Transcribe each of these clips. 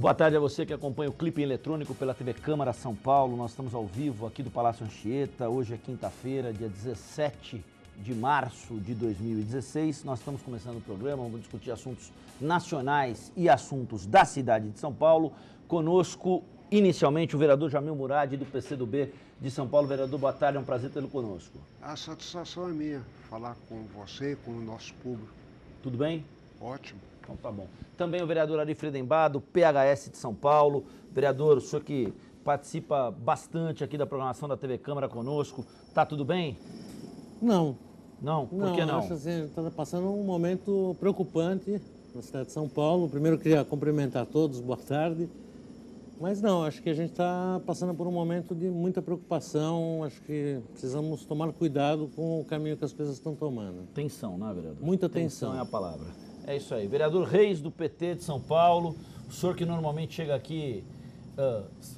Boa tarde a você que acompanha o Clipe Eletrônico pela TV Câmara São Paulo. Nós estamos ao vivo aqui do Palácio Anchieta. Hoje é quinta-feira, dia 17 de março de 2016. Nós estamos começando o programa, vamos discutir assuntos nacionais e assuntos da cidade de São Paulo. Conosco, inicialmente, o vereador Jamil Murad, do PCdoB de São Paulo. Vereador, boa tarde, é um prazer tê-lo conosco. A satisfação é minha, falar com você, com o nosso público. Tudo bem? Ótimo. Então tá bom. Também o vereador Ari Fredenbach, do PHS de São Paulo. Vereador, o senhor que participa bastante aqui da programação da TV Câmara conosco. Tá tudo bem? Não. Não? Por que não? Acho assim, está passando um momento preocupante na cidade de São Paulo. Primeiro, eu queria cumprimentar todos, boa tarde. Mas não, acho que a gente está passando por um momento de muita preocupação. Acho que precisamos tomar cuidado com o caminho que as pessoas estão tomando. Tensão, né, vereador? Muita tensão. Tensão é a palavra. É isso aí. Vereador Reis, do PT de São Paulo. O senhor que normalmente chega aqui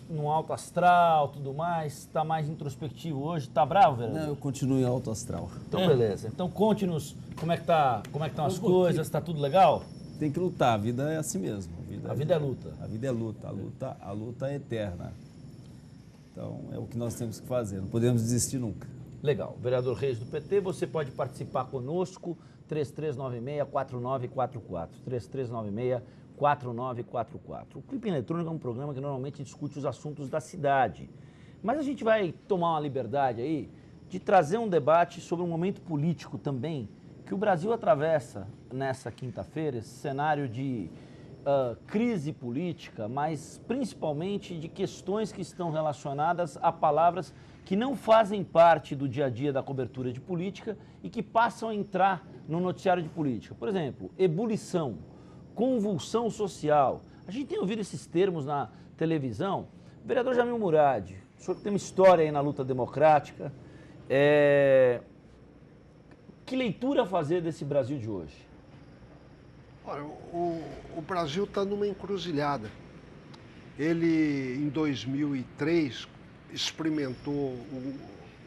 no alto astral, tudo mais, está mais introspectivo hoje. Está bravo, vereador? Não, eu continuo em alto astral. Então, beleza. Então, conte-nos como é que estão as coisas, está tudo legal? Tem que lutar, a vida é assim mesmo. A vida é luta. A vida é luta, a luta é eterna. Então, é o que nós temos que fazer, não podemos desistir nunca. Legal. Vereador Reis, do PT, você pode participar conosco, 3396-4944. 3396-4944. O Clipe Eletrônico é um programa que normalmente discute os assuntos da cidade. Mas a gente vai tomar uma liberdade aí de trazer um debate sobre um momento político também que o Brasil atravessa nessa quinta-feira, esse cenário de crise política, mas principalmente de questões que estão relacionadas a palavras que não fazem parte do dia a dia da cobertura de política e que passam a entrar no noticiário de política. Por exemplo, ebulição, convulsão social. A gente tem ouvido esses termos na televisão. Vereador Jamil Murad, o senhor que tem uma história aí na luta democrática, que leitura fazer desse Brasil de hoje? Olha, o Brasil está numa encruzilhada. Ele, em 2003, experimentou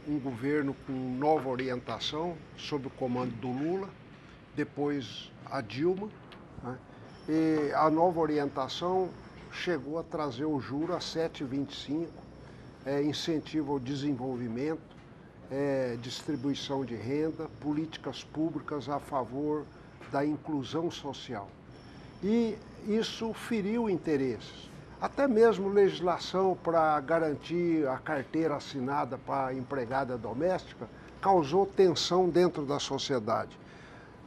um governo com nova orientação, sob o comando do Lula, depois a Dilma, né? E a nova orientação chegou a trazer o juro a 7,25, incentivo ao desenvolvimento, distribuição de renda, políticas públicas a favor da inclusão social. E isso feriu interesses. Até mesmo legislação para garantir a carteira assinada para a empregada doméstica causou tensão dentro da sociedade.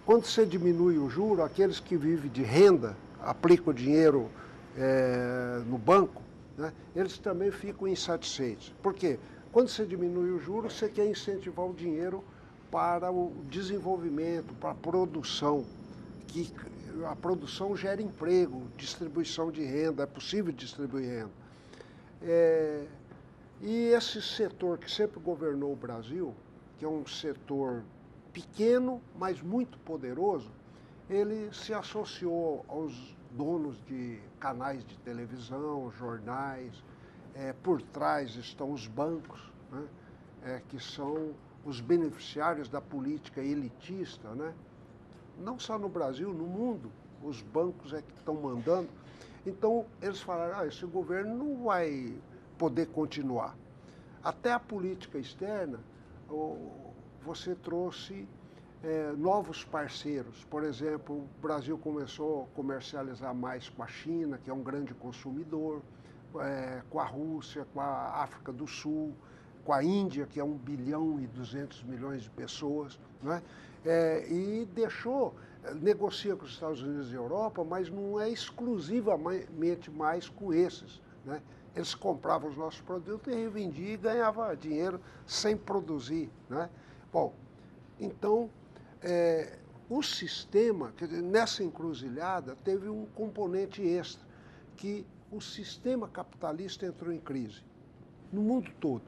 Quando você diminui o juro, aqueles que vivem de renda, aplicam o dinheiro no banco, né, eles também ficam insatisfeitos. Por quê? Quando você diminui o juro, você quer incentivar o dinheiro para o desenvolvimento, para a produção, que a produção gera emprego, distribuição de renda, é possível distribuir renda. E esse setor que sempre governou o Brasil, que é um setor pequeno, mas muito poderoso, ele se associou aos donos de canais de televisão, jornais. Por trás estão os bancos, né, que são os beneficiários da política elitista, né? Não só no Brasil, no mundo, os bancos é que estão mandando. Então, eles falaram, esse governo não vai poder continuar. Até a política externa, você trouxe novos parceiros. Por exemplo, o Brasil começou a comercializar mais com a China, que é um grande consumidor, com a Rússia, com a África do Sul, com a Índia, que é 1 bilhão e 200 milhões de pessoas, né? E negocia com os Estados Unidos e Europa, mas não é exclusivamente mais com esses, né? Eles compravam os nossos produtos e revendiam e ganhavam dinheiro sem produzir, né? Bom, então, o sistema, quer dizer, nessa encruzilhada, teve um componente extra, que o sistema capitalista entrou em crise, no mundo todo.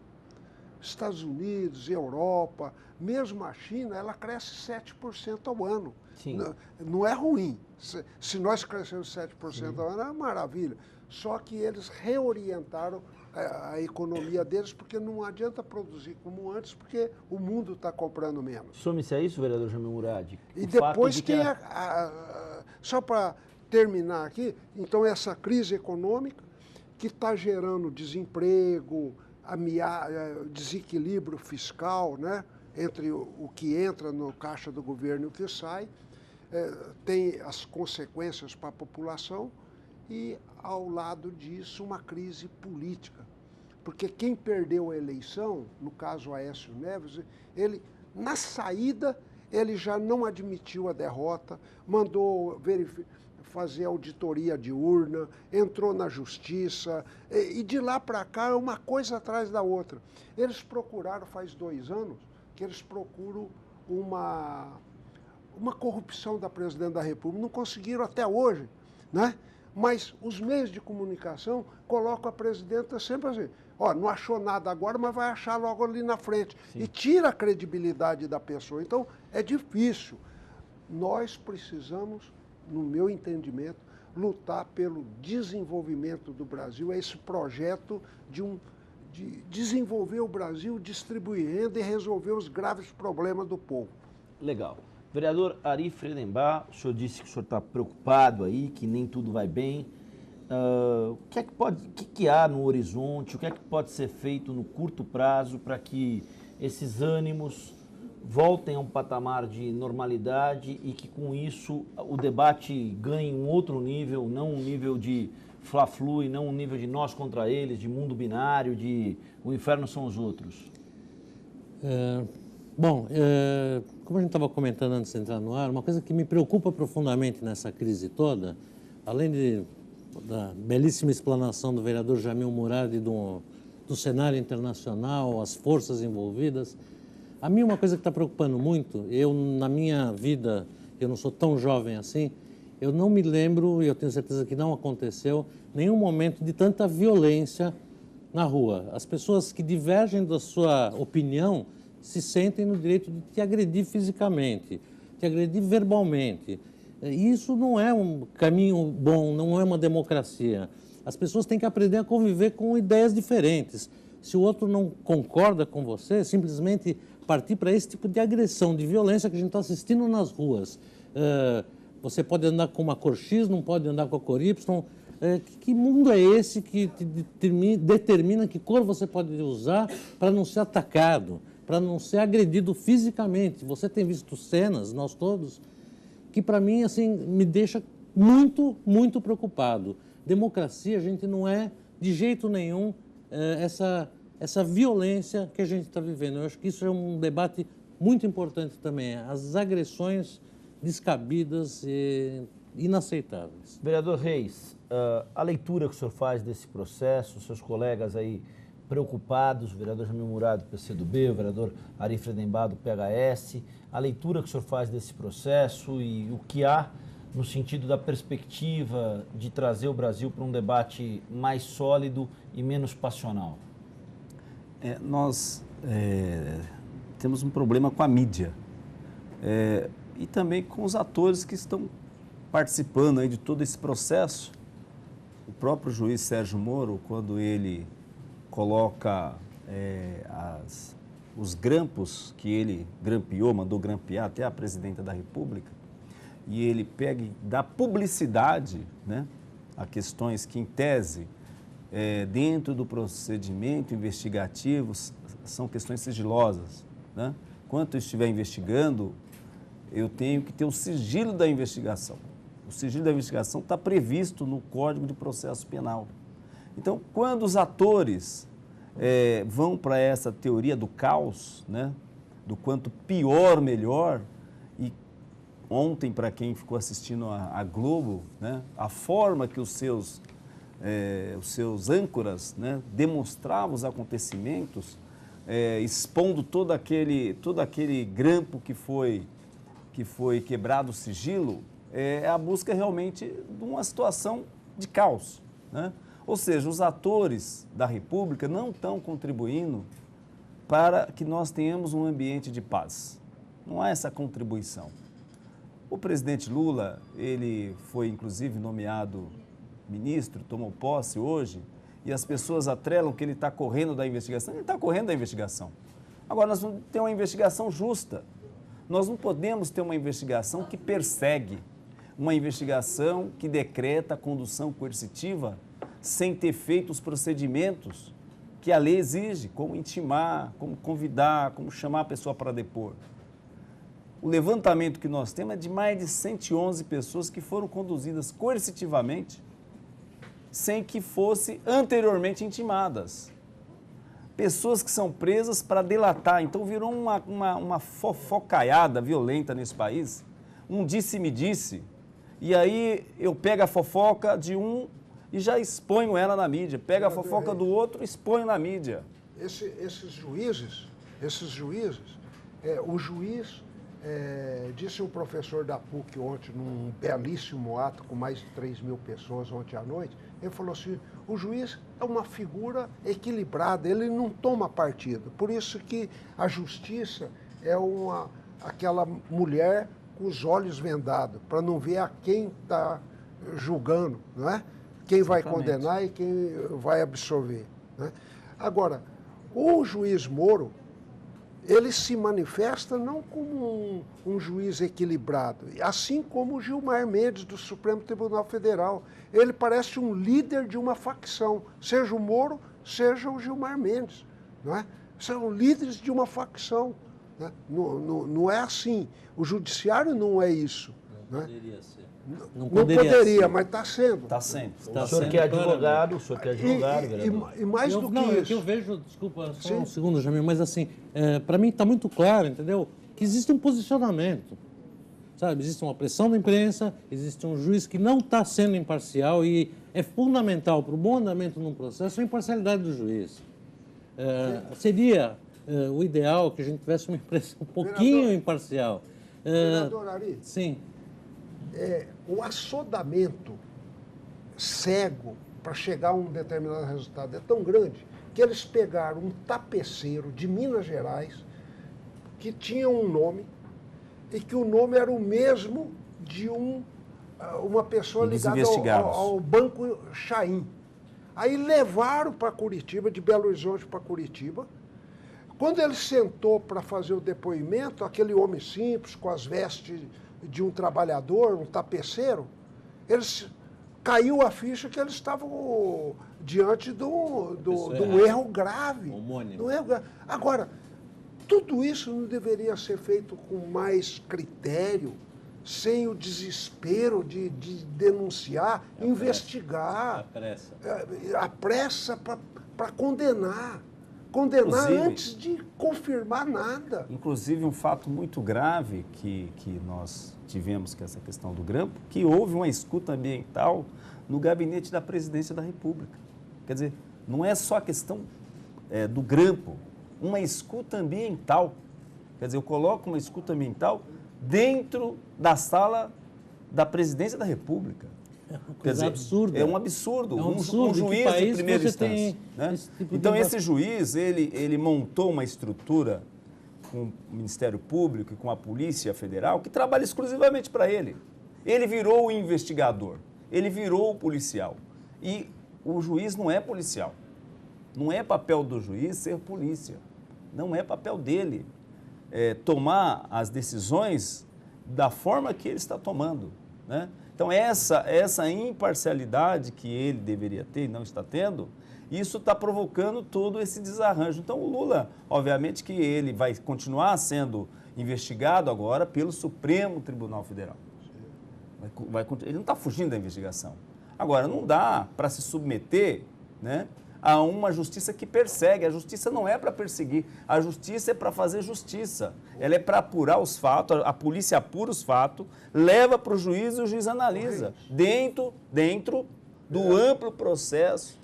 Estados Unidos, Europa, mesmo a China, ela cresce 7% ao ano. Sim. Não é ruim. Se nós crescemos 7% ao ano, é uma maravilha. Só que eles reorientaram a economia deles, porque não adianta produzir como antes, porque o mundo está comprando menos. Some-se a isso, vereador Jamil Murad? E depois tem só para terminar aqui, então essa crise econômica que está gerando desemprego, desequilíbrio fiscal, né, entre o que entra no caixa do governo e o que sai, tem as consequências para a população e, ao lado disso, uma crise política. Porque quem perdeu a eleição, no caso Aécio Neves, ele, na saída, ele já não admitiu a derrota, mandou fazer auditoria de urna, entrou na justiça, e de lá para cá é uma coisa atrás da outra. Eles procuraram, faz 2 anos, que eles procuram uma corrupção da presidente da República. Não conseguiram até hoje, né? Mas os meios de comunicação colocam a presidenta sempre assim, ó, não achou nada agora, mas vai achar logo ali na frente. Sim. E tira a credibilidade da pessoa. Então, é difícil. Nós precisamos, no meu entendimento, lutar pelo desenvolvimento do Brasil, é esse projeto de desenvolver o Brasil, distribuir renda e resolver os graves problemas do povo. Legal. Vereador Ari Friedenbach, o senhor disse que o senhor está preocupado aí, que nem tudo vai bem. O que há no horizonte, o que é que pode ser feito no curto prazo para que esses ânimos voltem a um patamar de normalidade e que com isso o debate ganhe um outro nível, não um nível de fla-flu e não um nível de nós contra eles, de mundo binário, de o inferno são os outros? Como a gente estava comentando antes de entrar no ar, uma coisa que me preocupa profundamente nessa crise toda, além da belíssima explanação do vereador Jamil Murad do cenário internacional, as forças envolvidas, a mim uma coisa que está preocupando muito, na minha vida, eu não sou tão jovem assim, eu não me lembro, e eu tenho certeza que não aconteceu, nenhum momento de tanta violência na rua. As pessoas que divergem da sua opinião se sentem no direito de te agredir fisicamente, te agredir verbalmente. E isso não é um caminho bom, não é uma democracia. As pessoas têm que aprender a conviver com ideias diferentes. Se o outro não concorda com você, simplesmente partir para esse tipo de agressão, de violência que a gente está assistindo nas ruas. Você pode andar com uma cor X, não pode andar com a cor Y. Que mundo é esse que determina que cor você pode usar para não ser atacado, para não ser agredido fisicamente? Você tem visto cenas, nós todos, que para mim assim, me deixa muito, muito preocupado. Democracia, a gente não é de jeito nenhum essa violência que a gente está vivendo. Eu acho que isso é um debate muito importante também, as agressões descabidas e inaceitáveis. Vereador Reis, a leitura que o senhor faz desse processo, seus colegas aí preocupados, o vereador Jamil Murad do PCdoB, o vereador Ari Friedenbach do PHS, a leitura que o senhor faz desse processo e o que há no sentido da perspectiva de trazer o Brasil para um debate mais sólido e menos passional? Nós temos um problema com a mídia e também com os atores que estão participando aí de todo esse processo. O próprio juiz Sérgio Moro, quando ele coloca os grampos que ele grampeou, mandou grampear até a presidenta da República, e ele pega e dá publicidade, né, a questões que, em tese, dentro do procedimento investigativo, são questões sigilosas, né? Enquanto eu estiver investigando, eu tenho que ter o sigilo da investigação. O sigilo da investigação está previsto no Código de Processo Penal. Então, quando os atores vão para essa teoria do caos, né, do quanto pior, melhor, e ontem, para quem ficou assistindo a Globo, né, a forma que os seus âncoras, né, demonstravam os acontecimentos, expondo todo aquele grampo que foi quebrado o sigilo, é a busca realmente de uma situação de caos, né? Ou seja, os atores da República não estão contribuindo para que nós tenhamos um ambiente de paz. Não há essa contribuição. O presidente Lula, ele foi inclusive nomeado ministro, tomou posse hoje, e as pessoas atrelam que ele está correndo da investigação. Ele está correndo da investigação. Agora, nós vamos ter uma investigação justa. Nós não podemos ter uma investigação que persegue, uma investigação que decreta a condução coercitiva sem ter feito os procedimentos que a lei exige, como intimar, como convidar, como chamar a pessoa para depor. O levantamento que nós temos é de mais de 111 pessoas que foram conduzidas coercitivamente sem que fossem anteriormente intimadas. Pessoas que são presas para delatar. Então virou uma fofocaiada violenta nesse país, um disse-me-disse, e aí eu pego a fofoca de um e já exponho ela na mídia, pego a fofoca do outro e exponho na mídia. Esses juízes, o juiz, disse o professor da PUC ontem, num belíssimo ato com mais de 3.000 pessoas ontem à noite, ele falou assim, o juiz é uma figura equilibrada, ele não toma partido. Por isso que a justiça é aquela mulher com os olhos vendados, para não ver a quem está julgando, não é? Quem vai condenar e quem vai absolver, né? Agora, o juiz Moro, ele se manifesta não como um juiz equilibrado, assim como o Gilmar Mendes, do Supremo Tribunal Federal. Ele parece um líder de uma facção, seja o Moro, seja o Gilmar Mendes, não é? São líderes de uma facção, né? Não é assim. O judiciário não é isso. Não né? poderia ser. Não poderia, ser. mas está sendo. Está sendo. O senhor que é advogado, vereador. E mais do que É isso. que eu vejo, desculpa, só Sim. um segundo, Jamil, mas assim, para mim está muito claro, entendeu? Que existe um posicionamento, sabe? Existe uma pressão da imprensa, existe um juiz que não está sendo imparcial e é fundamental para o bom andamento num processo a imparcialidade do juiz. Seria o ideal que a gente tivesse uma imprensa um pouquinho Vereador. imparcial. Vereador Ari, Sim. o assodamento cego para chegar a um determinado resultado é tão grande que eles pegaram um tapeceiro de Minas Gerais que tinha um nome e que o nome era o mesmo de uma pessoa ligada ao Banco Chaim. Aí levaram para Curitiba, de Belo Horizonte para Curitiba. Quando ele sentou para fazer o depoimento, aquele homem simples, com as vestes de um trabalhador, um tapeceiro, caiu a ficha que eles estavam diante de um erro grave. Homônimo. Do erro grave. Agora, tudo isso não deveria ser feito com mais critério, sem o desespero de denunciar, investigar. A pressa para condenar. Condenar Inclusive, antes de confirmar nada. Inclusive, um fato muito grave que nós tivemos com essa questão do grampo, que houve uma escuta ambiental no gabinete da Presidência da República. Quer dizer, não é só a questão do grampo, uma escuta ambiental. Quer dizer, eu coloco uma escuta ambiental dentro da sala da Presidência da República. Quer dizer, absurdo. É um absurdo. É um absurdo. Um juiz de primeira instância. Né? Tipo então, esse juiz, ele montou uma estrutura com o Ministério Público e com a Polícia Federal que trabalha exclusivamente para ele. Ele virou o investigador, ele virou o policial. E o juiz não é policial. Não é papel do juiz ser polícia. Não é papel dele tomar as decisões da forma que ele está tomando, né? Então, essa imparcialidade que ele deveria ter e não está tendo, isso está provocando todo esse desarranjo. Então, o Lula, obviamente que ele vai continuar sendo investigado agora pelo Supremo Tribunal Federal. Ele não está fugindo da investigação. Agora, não dá para se submeter, né, a uma justiça que persegue. A justiça não é para perseguir, a justiça é para fazer justiça. Ela é para apurar os fatos, a polícia apura os fatos, leva para o juiz e o juiz analisa, dentro do amplo processo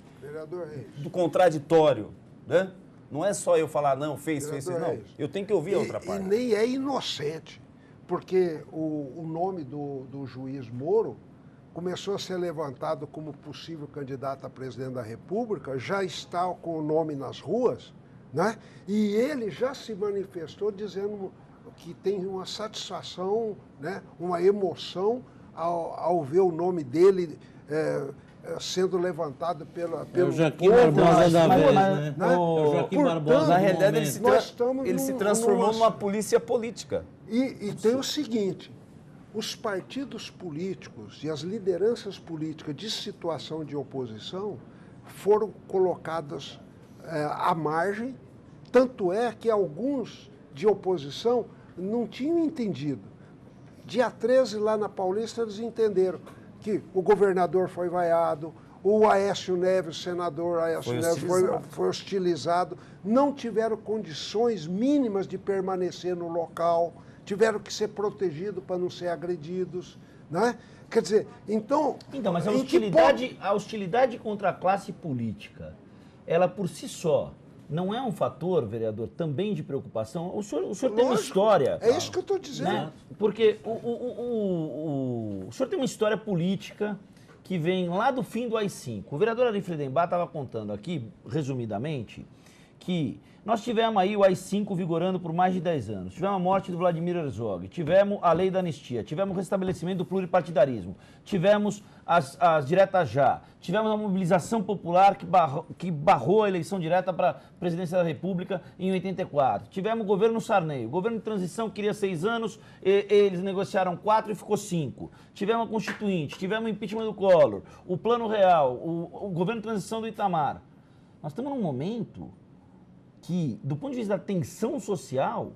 do contraditório. Né? Não é só eu falar, não, fez, não. Eu tenho que ouvir a outra parte. E nem é inocente, porque o nome do juiz Moro começou a ser levantado como possível candidato a presidente da República, já está com o nome nas ruas, né? E ele já se manifestou dizendo que tem uma satisfação, né? Uma emoção ao ver o nome dele sendo levantado pelo Joaquim Barbosa da vez, né? né? O Joaquim Barbosa. Na realidade, ele se nós estamos transformou numa polícia política. E tem o seguinte, os partidos políticos e as lideranças políticas de situação de oposição foram colocadas à margem, tanto é que alguns de oposição não tinham entendido. Dia 13, lá na Paulista, eles entenderam que o governador foi vaiado, o Aécio Neves, o senador Aécio Neves, foi hostilizado, não tiveram condições mínimas de permanecer no local, tiveram que ser protegidos para não ser agredidos, né? Quer dizer, então... Então, mas a hostilidade contra a classe política, ela por si só, não é um fator, vereador, também de preocupação? O senhor tem uma história... É isso que eu estou dizendo. Né? Porque o senhor tem uma história política que vem lá do fim do AI-5. O vereador Ari Friedenbach estava contando aqui, resumidamente, que nós tivemos aí o AI-5 vigorando por mais de 10 anos. Tivemos a morte do Vladimir Herzog, tivemos a lei da anistia, tivemos o restabelecimento do pluripartidarismo, tivemos as diretas já, tivemos a mobilização popular que barrou a eleição direta para a presidência da República em 84. Tivemos o governo Sarney, o governo de transição queria 6 anos, eles negociaram 4 e ficou 5. Tivemos a Constituinte, tivemos o impeachment do Collor, o Plano Real, o governo de transição do Itamar. Nós estamos num momento que, do ponto de vista da tensão social,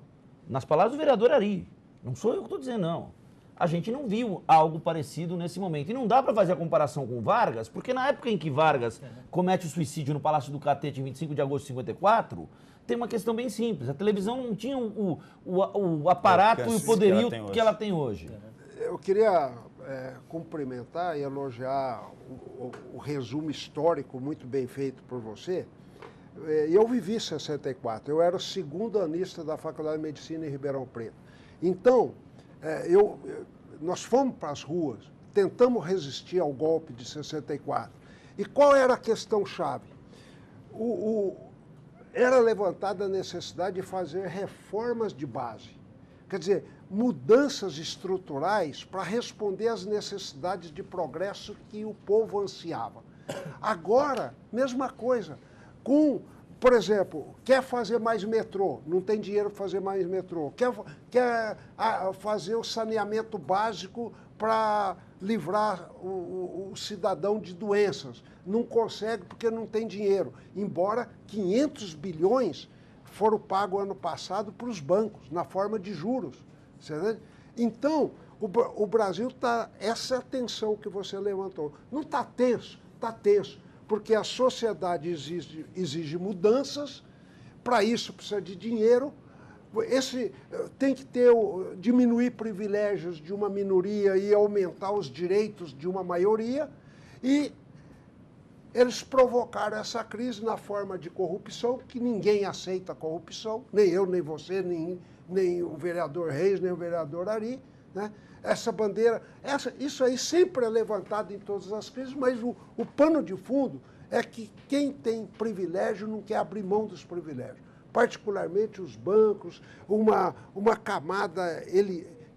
nas palavras do vereador Ari, não sou eu que estou dizendo, não, a gente não viu algo parecido nesse momento. E não dá para fazer a comparação com Vargas, porque na época em que Vargas comete o suicídio no Palácio do Catete, em 25 de agosto de 54, tem uma questão bem simples. A televisão não tinha o aparato e o poderio que ela tem hoje. Eu queria cumprimentar e elogiar o resumo histórico muito bem feito por você. Eu vivi 64, eu era o segundo anista da Faculdade de Medicina em Ribeirão Preto. Então, nós fomos para as ruas, tentamos resistir ao golpe de 64. E qual era a questão-chave? Era levantada a necessidade de fazer reformas de base. Quer dizer, mudanças estruturais para responder às necessidades de progresso que o povo ansiava. Agora, mesma coisa. Por exemplo, quer fazer mais metrô, não tem dinheiro para fazer mais metrô. Quer fazer o saneamento básico para livrar o cidadão de doenças. Não consegue porque não tem dinheiro. Embora 500 bilhões foram pagos ano passado para os bancos, na forma de juros. Então, o Brasil está... Essa tensão que você levantou. Não está tenso, está tenso. Porque a sociedade exige mudanças, para isso precisa de dinheiro, tem que diminuir privilégios de uma minoria e aumentar os direitos de uma maioria, e eles provocaram essa crise na forma de corrupção, que ninguém aceita a corrupção, nem eu, nem você, nem o vereador Reis, nem o vereador Ari, né? Essa bandeira, isso aí sempre é levantado em todas as crises, mas o pano de fundo é que quem tem privilégio não quer abrir mão dos privilégios. Particularmente os bancos, uma camada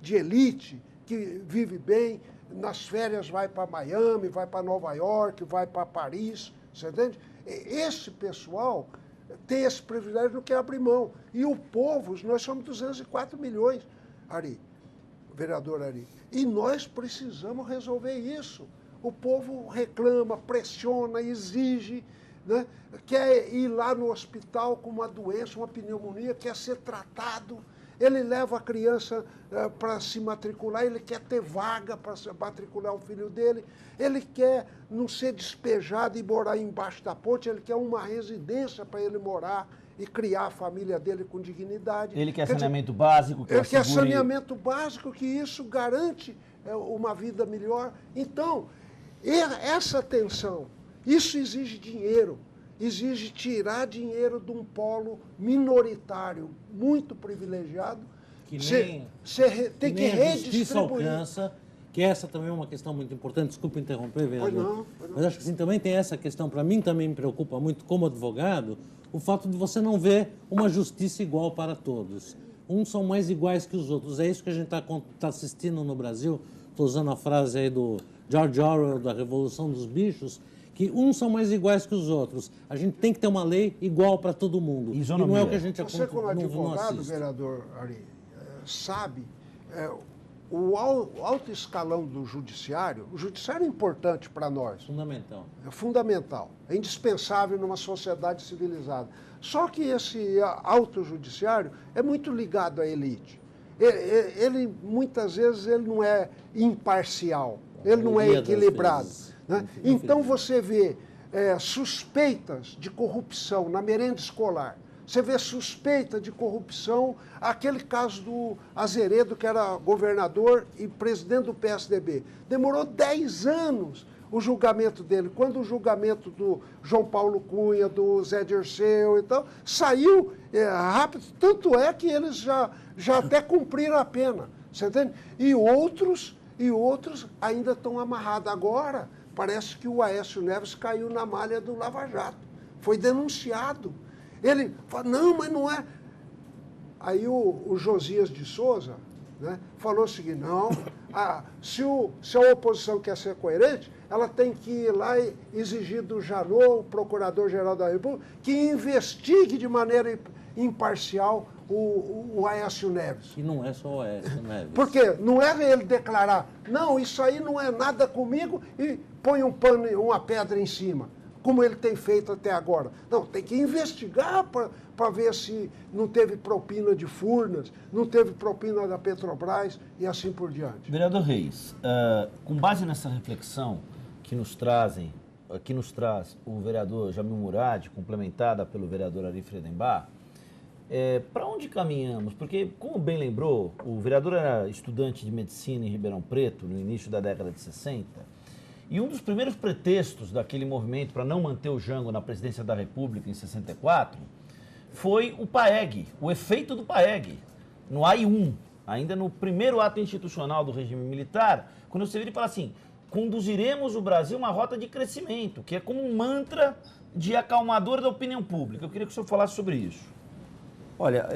de elite que vive bem, nas férias vai para Miami, vai para Nova York, vai para Paris, você entende? Esse pessoal tem esse privilégio, não quer abrir mão. E o povo, nós somos 204 milhões, Ari. Vereador Ari, e nós precisamos resolver isso. O povo reclama, pressiona, exige, né? Quer ir lá no hospital com uma doença, uma pneumonia, quer ser tratado. Ele leva a criança para se matricular, ele quer ter vaga para matricular o filho dele, ele quer não ser despejado e morar embaixo da ponte, ele quer uma residência para ele morar e criar a família dele com dignidade. Ele quer saneamento básico. Ele quer saneamento básico, que isso garante uma vida melhor. Então, essa tensão, isso exige dinheiro, exige tirar dinheiro de um polo minoritário, muito privilegiado. Tem que a justiça alcança, que essa também é uma questão muito importante. Desculpa interromper, vereador. Pois não. Mas acho que assim, também tem essa questão, para mim também me preocupa muito como advogado, o fato de você não ver uma justiça igual para todos. Uns são mais iguais que os outros. É isso que a gente está assistindo no Brasil. Estou usando a frase aí do George Orwell, da Revolução dos Bichos, que uns são mais iguais que os outros. A gente tem que ter uma lei igual para todo mundo. E não é o que a gente Você, como advogado, vereador Ari, sabe o alto escalão do judiciário, o judiciário é importante para nós. Fundamental. É fundamental, é indispensável numa sociedade civilizada. Só que esse alto judiciário é muito ligado à elite. Ele muitas vezes, ele não é imparcial, ele não é equilibrado. Né? Então você vê suspeitas de corrupção na merenda escolar. Você vê suspeita de corrupção, aquele caso do Azeredo, que era governador e presidente do PSDB. Demorou 10 anos o julgamento dele. Quando o julgamento do João Paulo Cunha, do Zé Dirceu e tal, saiu rápido. Tanto é que eles já até cumpriram a pena. Você entende? E outros ainda estão amarrados. Agora, parece que o Aécio Neves caiu na malha do Lava Jato. Foi denunciado. Ele fala, não, mas não é. Aí o Josias de Souza, né, falou o seguinte, não, se a oposição quer ser coerente, ela tem que ir lá e exigir do Janot, o Procurador-Geral da República, que investigue de maneira imparcial o Aécio Neves. E não é só o Aécio Neves. Porque não é ele declarar, não, isso aí não é nada comigo, e põe um pano, uma pedra em cima, como ele tem feito até agora. Não, tem que investigar para ver se não teve propina de Furnas, não teve propina da Petrobras e assim por diante. Vereador Reis, com base nessa reflexão que nos traz o vereador Jamil Murad, complementada pelo vereador Ari Fredenbach, para onde caminhamos? Porque, como bem lembrou, o vereador era estudante de medicina em Ribeirão Preto, no início da década de 60, e um dos primeiros pretextos daquele movimento para não manter o Jango na presidência da República em 64 foi o PAEG, o efeito do PAEG, no AI-1, ainda no primeiro ato institucional do regime militar, quando você vira e fala assim, conduziremos o Brasil a uma rota de crescimento, que é como um mantra de acalmador da opinião pública. Eu queria que o senhor falasse sobre isso. Olha,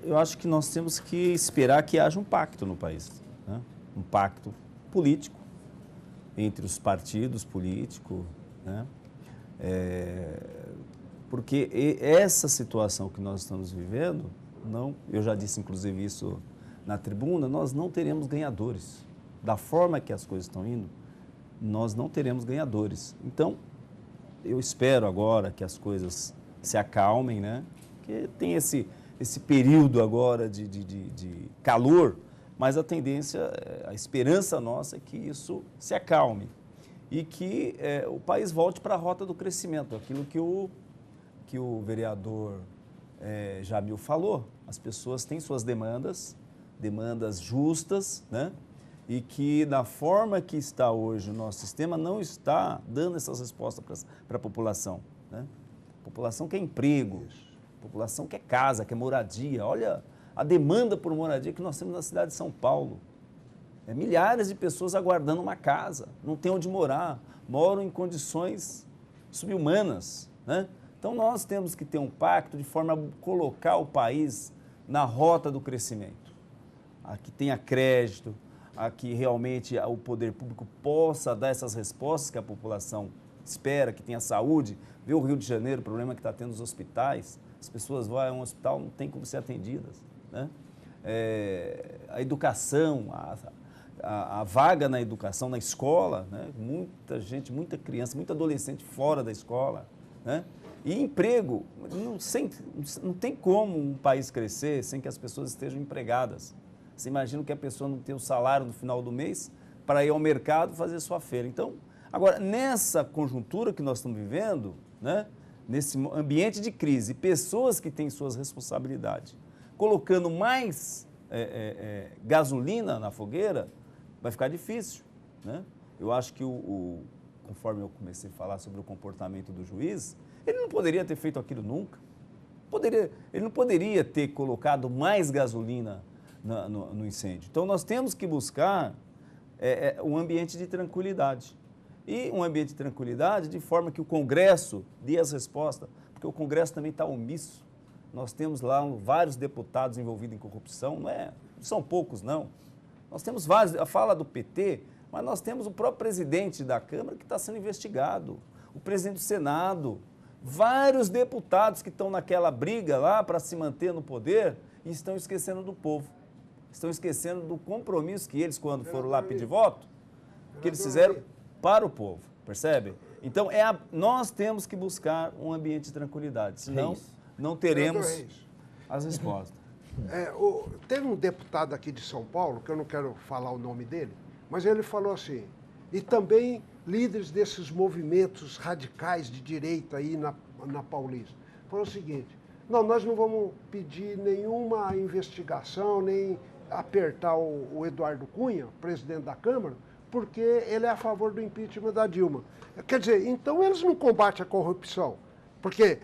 eu acho que nós temos que esperar que haja um pacto no país, né? Um pacto político entre os partidos políticos, né? Porque essa situação que nós estamos vivendo, eu já disse inclusive isso na tribuna, nós não teremos ganhadores. Da forma que as coisas estão indo, nós não teremos ganhadores. Então, eu espero agora que as coisas se acalmem, né? Porque tem esse período agora de calor, mas a tendência, a esperança nossa é que isso se acalme e que o país volte para a rota do crescimento, aquilo que o vereador Jamil falou. As pessoas têm suas demandas justas, né? E que da forma que está hoje o nosso sistema não está dando essas respostas para a população, né? A população quer emprego, a população quer casa, quer moradia. Olha a demanda por moradia que nós temos na cidade de São Paulo. Milhares de pessoas aguardando uma casa, não tem onde morar, moram em condições subhumanas, né? Então nós temos que ter um pacto de forma a colocar o país na rota do crescimento. A que tenha crédito, a que realmente o poder público possa dar essas respostas que a população espera, que tenha saúde. Vê o Rio de Janeiro, o problema que está tendo nos hospitais, as pessoas vão a um hospital, não tem como ser atendidas, né? A educação, a vaga na educação, na escola, né? Muita gente, muita criança, muito adolescente fora da escola, né? E emprego, não tem como um país crescer sem que as pessoas estejam empregadas. Você imagina que a pessoa não tem o salário no final do mês para ir ao mercado fazer sua feira. Então, agora, nessa conjuntura que nós estamos vivendo, né, nesse ambiente de crise, pessoas que têm suas responsabilidades, colocando mais gasolina na fogueira, vai ficar difícil, né? Eu acho que, conforme eu comecei a falar sobre o comportamento do juiz, ele não poderia ter feito aquilo nunca. Ele não poderia ter colocado mais gasolina no incêndio. Então, nós temos que buscar um ambiente de tranquilidade. E um ambiente de tranquilidade de forma que o Congresso dê as respostas, porque o Congresso também está omisso. Nós temos lá vários deputados envolvidos em corrupção, não são poucos, não. Nós temos vários, a fala do PT, mas nós temos o próprio presidente da Câmara que está sendo investigado, o presidente do Senado, vários deputados que estão naquela briga lá para se manter no poder e estão esquecendo do povo. Estão esquecendo do compromisso que eles, quando foram lá pedir voto, que eles fizeram para o povo, percebe? Então, nós temos que buscar um ambiente de tranquilidade, senão não teremos as respostas. Teve um deputado aqui de São Paulo, que eu não quero falar o nome dele, mas ele falou assim, e também líderes desses movimentos radicais de direita aí na Paulista, falou o seguinte, não, nós não vamos pedir nenhuma investigação, nem apertar o Eduardo Cunha, presidente da Câmara, porque ele é a favor do impeachment da Dilma. Quer dizer, então eles não combatem a corrupção, porque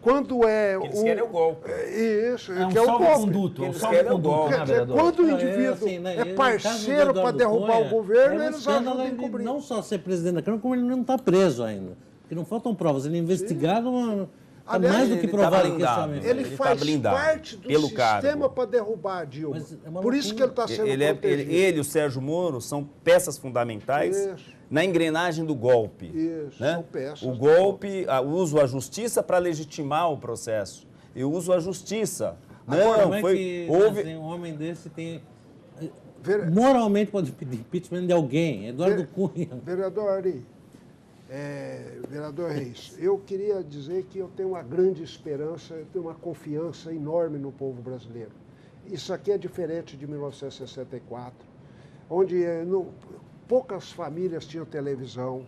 quando eles querem o golpe. Isso, é um que é o golpe. salvo-conduto, Eles querem o golpe. Quer dizer, quando o indivíduo é parceiro para derrubar o governo, eles ajudam a encobrir. Não só ser presidente da Câmara, como ele não está preso ainda. Porque não faltam provas. Ele é investigado, está mais do que provado em questionamento. Ele faz parte do sistema para derrubar a Dilma. Por isso que ele está sendo protegido. Ele e o Sérgio Moro são peças fundamentais na engrenagem do golpe. Isso, né? são peças. O golpe, uso a justiça para legitimar o processo. Eu uso a justiça. Agora, como é que um homem desse tem... Moralmente pode pedir impeachment de alguém, Eduardo Cunha. Vereador Ari, vereador Reis, eu queria dizer que eu tenho uma grande esperança, eu tenho uma confiança enorme no povo brasileiro. Isso aqui é diferente de 1964, onde poucas famílias tinham televisão,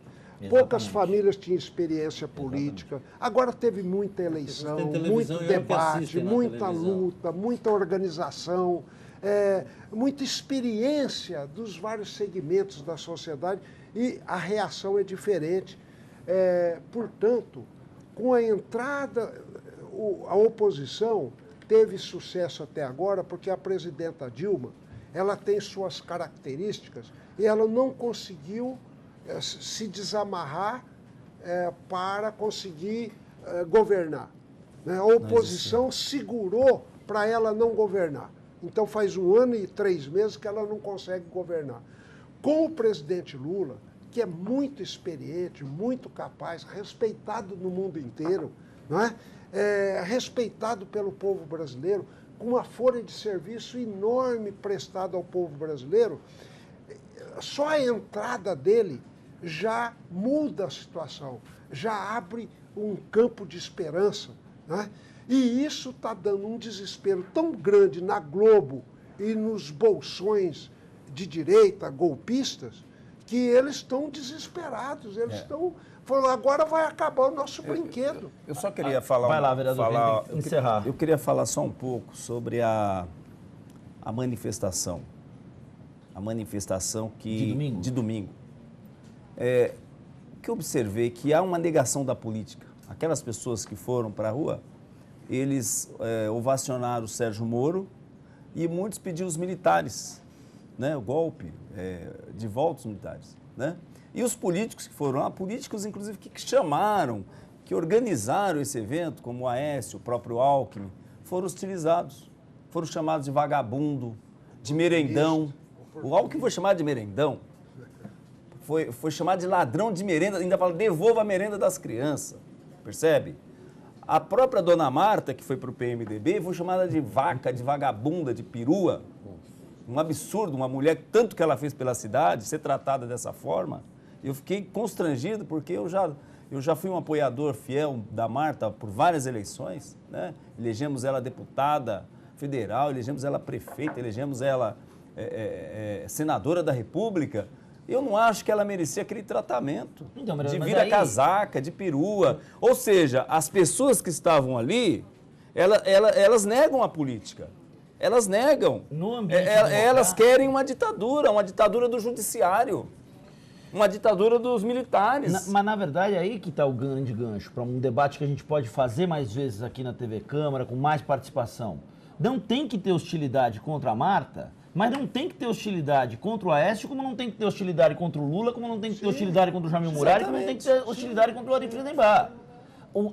poucas famílias tinham experiência política. Agora teve muita eleição, muito debate, muita luta, muita organização, muita experiência dos vários segmentos da sociedade e a reação é diferente. Portanto, com a entrada, a oposição teve sucesso até agora porque a presidenta Dilma, ela tem suas características e ela não conseguiu se desamarrar para conseguir governar. A oposição segurou para ela não governar. Então faz 1 ano e 3 meses que ela não consegue governar. Com o presidente Lula, que é muito experiente, muito capaz, respeitado no mundo inteiro, não é? Respeitado pelo povo brasileiro, com uma folha de serviço enorme prestada ao povo brasileiro, só a entrada dele já muda a situação, já abre um campo de esperança, né? E isso está dando um desespero tão grande na Globo e nos bolsões de direita, golpistas, que eles estão desesperados, eles estão falando, agora vai acabar o nosso brinquedo. Eu só queria falar... Vai lá, vereador, encerrar. Eu queria falar só um pouco sobre a manifestação. A manifestação de domingo. Que eu observei que há uma negação da política. Aquelas pessoas que foram para a rua, eles ovacionaram o Sérgio Moro e muitos pediram os militares, né, o golpe, de volta os militares. Né? E os políticos que foram lá, políticos inclusive que chamaram, que organizaram esse evento, como o Aécio, o próprio Alckmin, foram hostilizados, foram chamados de vagabundo, de merendão. O Alckmin foi chamado de merendão, foi chamado de ladrão de merenda, ainda fala, devolva a merenda das crianças, percebe? A própria dona Marta, que foi para o PMDB, foi chamada de vaca, de vagabunda, de perua. Um absurdo, uma mulher, tanto que ela fez pela cidade, ser tratada dessa forma. Eu fiquei constrangido, porque eu já fui um apoiador fiel da Marta por várias eleições, né? Elegemos ela deputada federal, elegemos ela prefeita, elegemos ela senadora da República. Eu não acho que ela merecia aquele tratamento de vira-casaca, de perua. Ou seja, as pessoas que estavam ali, elas negam a política. Elas negam. Elas querem uma ditadura do judiciário, uma ditadura dos militares. Mas, na verdade, é aí que está o grande gancho para um debate que a gente pode fazer mais vezes aqui na TV Câmara, com mais participação. Não tem que ter hostilidade contra a Marta, mas não tem que ter hostilidade contra o Aécio, como não tem que ter hostilidade contra o Lula, como não tem que ter hostilidade contra o Jamil Murari, como não tem que ter hostilidade contra o Arif Friedenbach.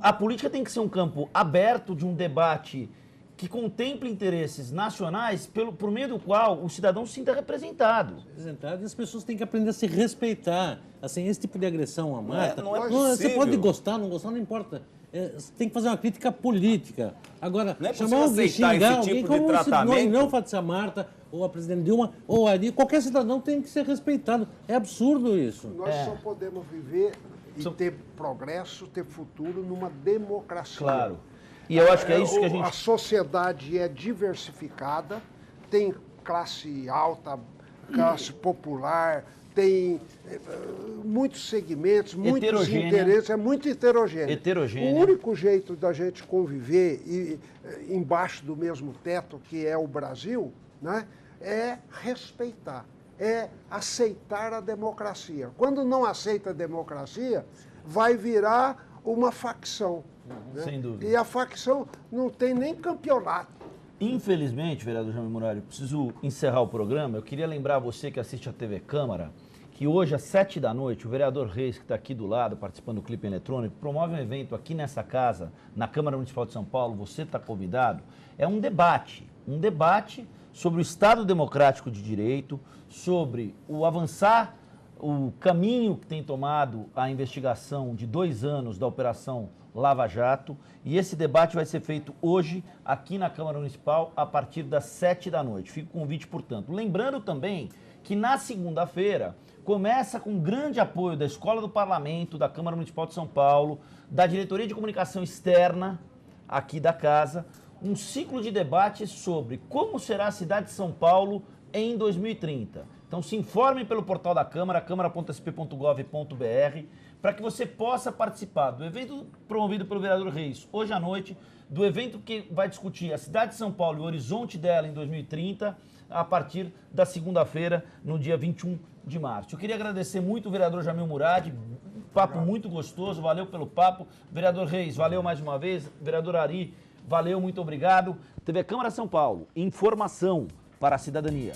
A política tem que ser um campo aberto de um debate que contemple interesses nacionais por meio do qual o cidadão se sinta representado. Representado, e as pessoas têm que aprender a se respeitar. Assim, esse tipo de agressão à Marta, não é possível. você pode gostar, não importa. tem que fazer uma crítica política. Agora, Não é possível chamar alguém, aceitar xingar esse alguém, tipo de como tratamento? não Fátima Marta, ou a presidente Dilma, ou ali, qualquer cidadão tem que ser respeitado. É absurdo isso. Nós só podemos viver e ter progresso, ter futuro numa democracia. Claro. E eu acho que é isso que a gente... A sociedade é diversificada, tem classe alta, classe popular, tem muitos segmentos, muitos interesses, é muito heterogêneo. O único jeito da gente conviver embaixo do mesmo teto, que é o Brasil, né, é respeitar, é aceitar a democracia. Quando não aceita a democracia, vai virar uma facção. Né? Sem dúvida. E a facção não tem nem campeonato. Infelizmente, vereador Jamil Murari, eu preciso encerrar o programa. Eu queria lembrar você que assiste a TV Câmara que hoje, às 7 da noite, o vereador Reis, que está aqui do lado, participando do Clipe Eletrônico, promove um evento aqui nessa casa, na Câmara Municipal de São Paulo. Você está convidado. É um debate sobre o Estado Democrático de Direito, sobre o avançar, o caminho que tem tomado a investigação de 2 anos da Operação Lava Jato, e esse debate vai ser feito hoje aqui na Câmara Municipal a partir das 7 da noite. Fica o convite, portanto. Lembrando também que na segunda-feira começa com grande apoio da Escola do Parlamento, da Câmara Municipal de São Paulo, da Diretoria de Comunicação Externa aqui da casa, um ciclo de debates sobre como será a cidade de São Paulo em 2030. Então se informe pelo portal da Câmara, câmara.sp.gov.br, para que você possa participar do evento promovido pelo vereador Reis hoje à noite, do evento que vai discutir a cidade de São Paulo e o horizonte dela em 2030, a partir da segunda-feira, no dia 21 de março. Eu queria agradecer muito o vereador Jamil Murari, papo muito gostoso, valeu pelo papo. Vereador Reis, valeu mais uma vez. Vereador Ari, valeu, muito obrigado. TV Câmara São Paulo, informação para a cidadania.